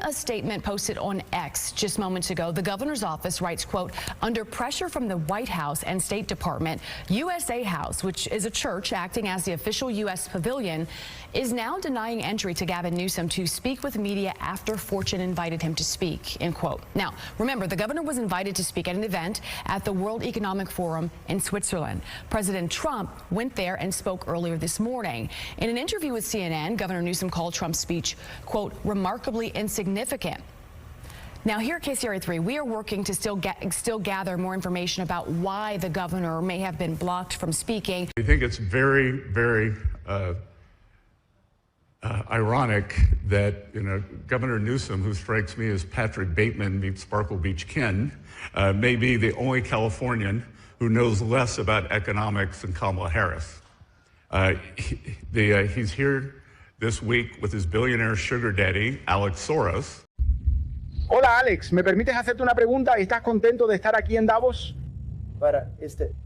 a statement posted on X just moments ago, the governor's office writes, quote, under pressure from the White House and State Department, USA House, which is a church acting as the official U.S. pavilion, is now denying entry to Gavin Newsom to speak with media after Fortune invited him to speak, end quote. Now, remember, the governor was invited to speak at an event at the World Economic Forum in Switzerland. President Trump went there and spoke earlier this morning. In an interview with CNN, Governor Newsom called Trump's speech, quote, remarkably insignificant. Now, here at KCRA 3, we are working to still gather more information about why the governor may have been blocked from speaking. I think it's very, very ironic that, Governor Newsom, who strikes me as Patrick Bateman meets Sparkle Beach Ken, may be the only Californian who knows less about economics than Kamala Harris. He's here this week with his billionaire sugar daddy, Alex Soros. Hola Alex, ¿me permites hacerte una pregunta? ¿Estás contento de estar aquí en Davos?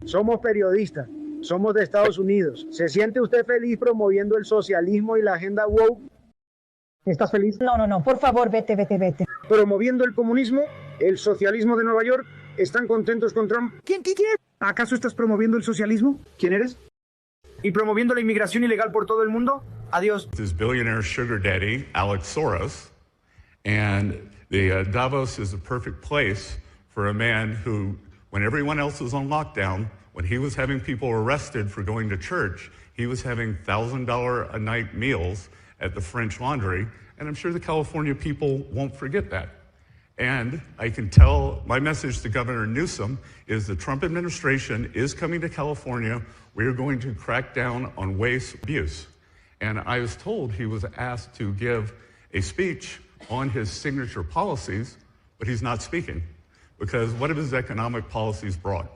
Somos periodistas, somos de Estados Unidos. ¿Se siente usted feliz promoviendo el socialismo y la agenda woke? ¿Estás feliz? No, por favor, vete. ¿Promoviendo el comunismo, el socialismo de Nueva York? ¿Están contentos con Trump? ¿Quién? ¿Acaso estás promoviendo el socialismo? ¿Quién eres? ¿Y promoviendo la inmigración ilegal por todo el mundo? Adiós. His billionaire sugar daddy, Alex Soros, and Davos is a perfect place for a man who, when everyone else was on lockdown, when he was having people arrested for going to church, he was having $1,000 a night meals at the French Laundry, and I'm sure the California people won't forget that. And I can tell my message to Governor Newsom is the Trump administration is coming to California. We are going to crack down on waste abuse. And I was told he was asked to give a speech on his signature policies, but he's not speaking because what have his economic policies brought?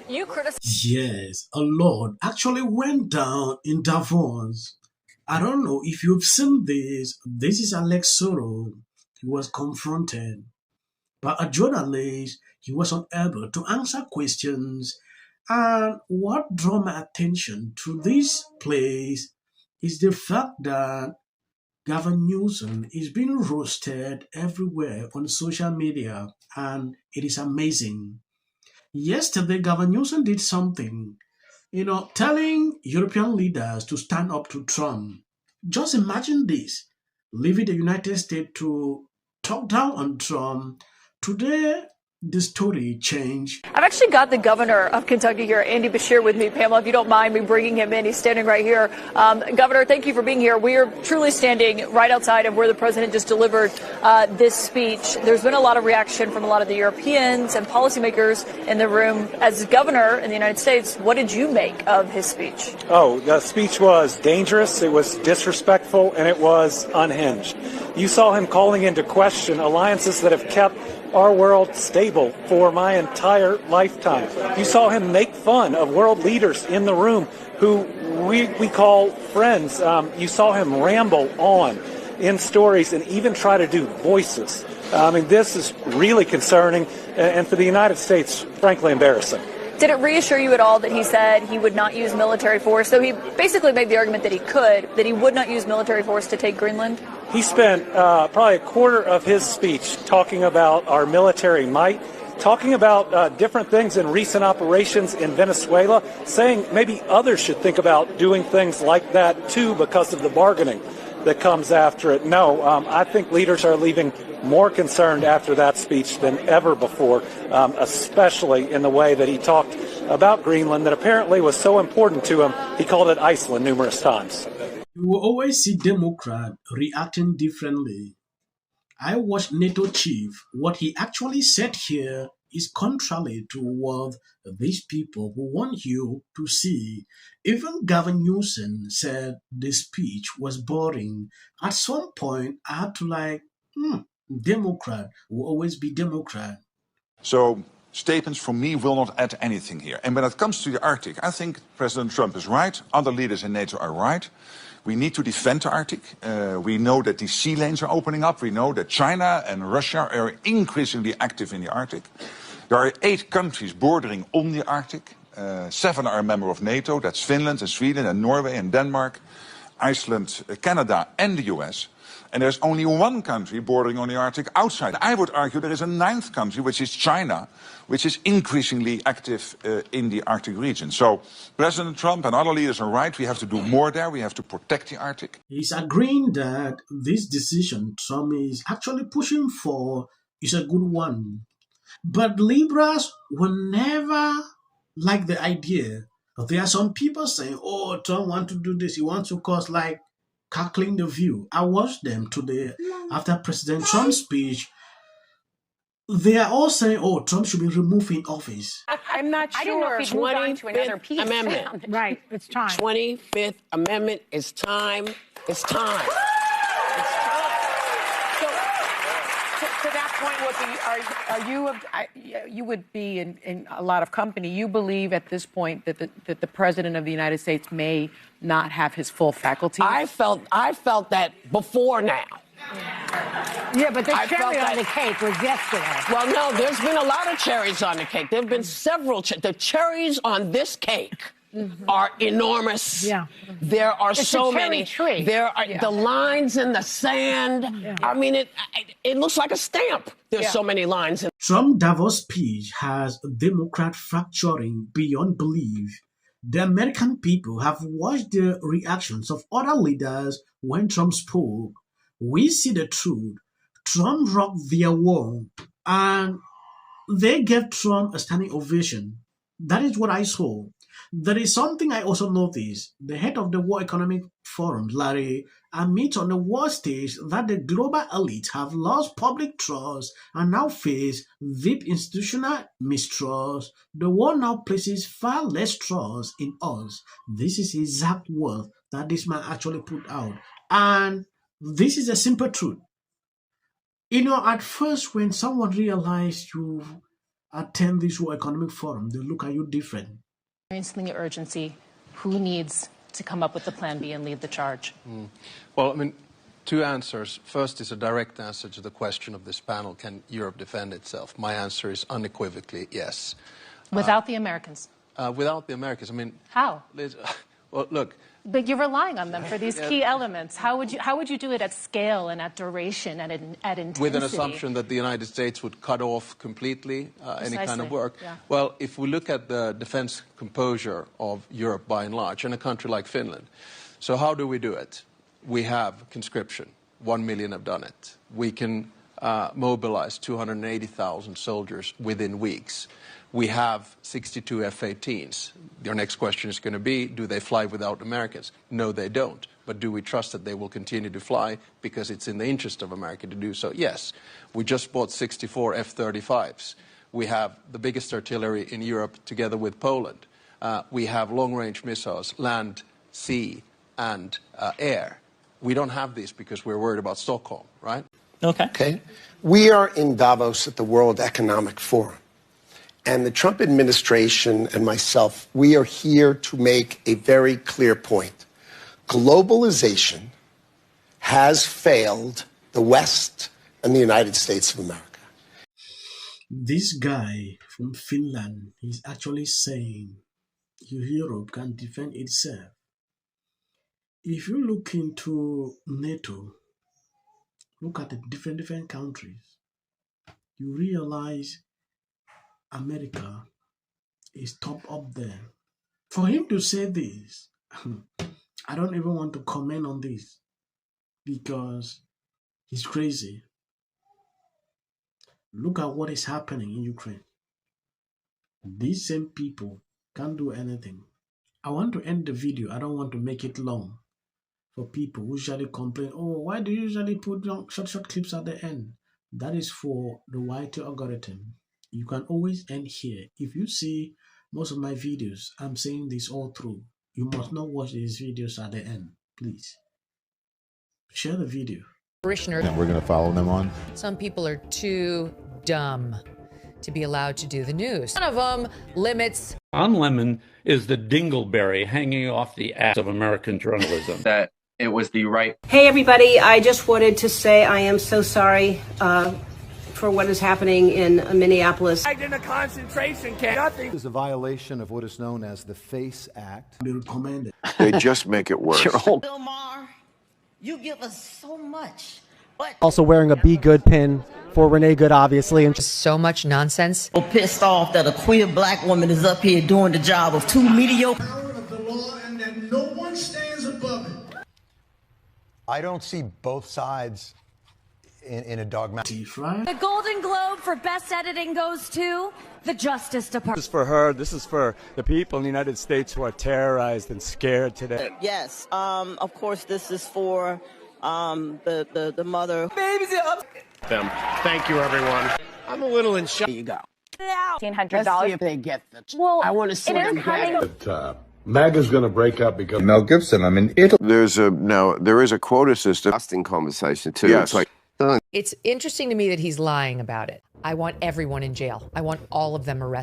Yes, a lot actually went down in Davos. I don't know if you've seen this. This is Alex Soros. He was confronted by a journalist. He was unable to answer questions. And what drew my attention to this place is the fact that Gavin Newsom is being roasted everywhere on social media, and it is amazing. Yesterday, Gavin Newsom did something, telling European leaders to stand up to Trump. Just imagine this, leaving the United States to talk down on Trump. Today, the story changed. I've actually got the governor of Kentucky here, Andy Beshear, with me. Pamela, if you don't mind me bringing him in, he's standing right here. Governor, thank you for being here. We are truly standing right outside of where the president just delivered this speech. There's been a lot of reaction from a lot of the Europeans and policymakers in the room. As governor in the United States, what did you make of his speech? Oh, the speech was dangerous, it was disrespectful, and it was unhinged. You saw him calling into question alliances that have kept our world stable for my entire lifetime. You saw him make fun of world leaders in the room who we call friends. You saw him ramble on in stories and even try to do voices. This is really concerning and for the United States, frankly, embarrassing. Did it reassure you at all that he said he would not use military force? So he basically made the argument that he would not use military force to take Greenland? He spent probably a quarter of his speech talking about our military might, talking about different things in recent operations in Venezuela, saying maybe others should think about doing things like that too because of the bargaining that comes after it. No, I think leaders are leaving more concerned after that speech than ever before, especially in the way that he talked about Greenland that apparently was so important to him. He called it Iceland numerous times. You will always see Democrats reacting differently. I watched NATO chief. What he actually said here is contrary to what these people who want you to see. Even Gavin Newsom said the speech was boring. At some point, I had to Democrat will always be Democrat. So statements from me will not add anything here. And when it comes to the Arctic, I think President Trump is right. Other leaders in NATO are right. We need to defend the Arctic. We know that the sea lanes are opening up. We know that China and Russia are increasingly active in the Arctic. There are 8 countries bordering on the Arctic. 7 are a member of NATO. That's Finland and Sweden and Norway and Denmark, Iceland, Canada and the US. And there's only one country bordering on the Arctic outside. I would argue there is a ninth country, which is China, which is increasingly active in the Arctic region. So President Trump and other leaders are right. We have to do more there. We have to protect the Arctic. He's agreeing that this decision Trump is actually pushing for is a good one. But liberals will never like the idea. There are some people saying, oh, Trump wants to do this. He wants to cause like Kaitlin the View. I watched them today after President Trump's speech. They are all saying, oh, Trump should be removed in office. I'm not sure. I didn't know if he'd moved on to another piece. Amendment. Right, it's time. 25th Amendment is time. It's time. It's time. So, to that point, Whoopi, you would be in a lot of company. You believe at this point that the President of the United States may not have his full faculties? I felt that before now. Yeah, but the cherry on the cake was yesterday. Well, no, there's been a lot of cherries on the cake. There have been several. The cherries on this cake are enormous. Yeah. There are so many. Tree. There are the lines in the sand. Yeah. I mean, it looks like a stamp. There's so many lines. Trump's Davos speech has Democrat fracturing beyond belief. The American people have watched the reactions of other leaders when Trump spoke. We see the truth. Trump rocked their world, and they gave Trump a standing ovation. That is what I saw. There is something I also noticed. The head of the World Economic Forum, Larry, admits on the world stage that the global elite have lost public trust and now face deep institutional mistrust. The world now places far less trust in us. This is exact word that this man actually put out. And this is a simple truth. You know, at first, when someone realized you attend this World Economic Forum, they look at you different. Experiencing the urgency, who needs to come up with the plan B and lead the charge? Well, I mean, two answers. First is a direct answer to the question of this panel: can Europe defend itself? My answer is unequivocally yes. Without the Americans? Without the Americans, I mean... How? Liz, well, look... But you're relying on them for these key elements. How would you do it at scale and at duration and at intensity? With an assumption that the United States would cut off completely any kind of work. Yeah. Well, if we look at the defense composure of Europe by and large, and a country like Finland, so how do we do it? We have conscription. 1 million have done it. We can mobilize 280,000 soldiers within weeks. We have 62 F-18s. Your next question is going to be, do they fly without Americans? No, they don't. But do we trust that they will continue to fly because it's in the interest of America to do so? Yes. We just bought 64 F-35s. We have the biggest artillery in Europe together with Poland. We have long-range missiles, land, sea, and air. We don't have these because we're worried about Stockholm, right? Okay. We are in Davos at the World Economic Forum. And the Trump administration and myself, we are here to make a very clear point. Globalization has failed the West and the United States of America. This guy from Finland is actually saying Europe can defend itself. If you look into NATO, look at the different countries, you realize America is top up there. For him to say this, I don't even want to comment on this because he's crazy. Look at what is happening in Ukraine. These same people can't do anything. I want to end the video. I don't want to make it long for people who usually complain, oh, why do you usually put short clips at the end? That is for the YT algorithm. You can always end here. If you see most of my videos, I'm saying this all through. You must not watch these videos at the end, please. Share the video. And we're going to follow them on. Some people are too dumb to be allowed to do the news. One of them limits. On Lemon is the dingleberry hanging off the ass of American journalism. That it was the right. Hey, everybody. I just wanted to say I am so sorry for what is happening in Minneapolis. In a concentration camp. Nothing. This is a violation of what is known as the FACE Act. They just make it worse. Bill Maher, you give us so much Also wearing a Be Good pin for Renee Good, obviously. And just so much nonsense. Pissed off that a queer black woman is up here doing the job of two mediocre. No one stands above it. I don't see both sides in a dogmatic. The Golden Globe for Best Editing goes to the Justice Department. This is for her. This is for the people in the United States who are terrorized and scared today. Yes. Of course, this is for the mother. Babies up. Them. Thank you, everyone. I'm a little in shock. There you go. $1,500. Let's see if they get the. Well, I want to see them get it. MAGA's going to break up because Mel Gibson. I mean, there is a quota system. Hostin conversation too. Yes. It's interesting to me that he's lying about it. I want everyone in jail. I want all of them arrested.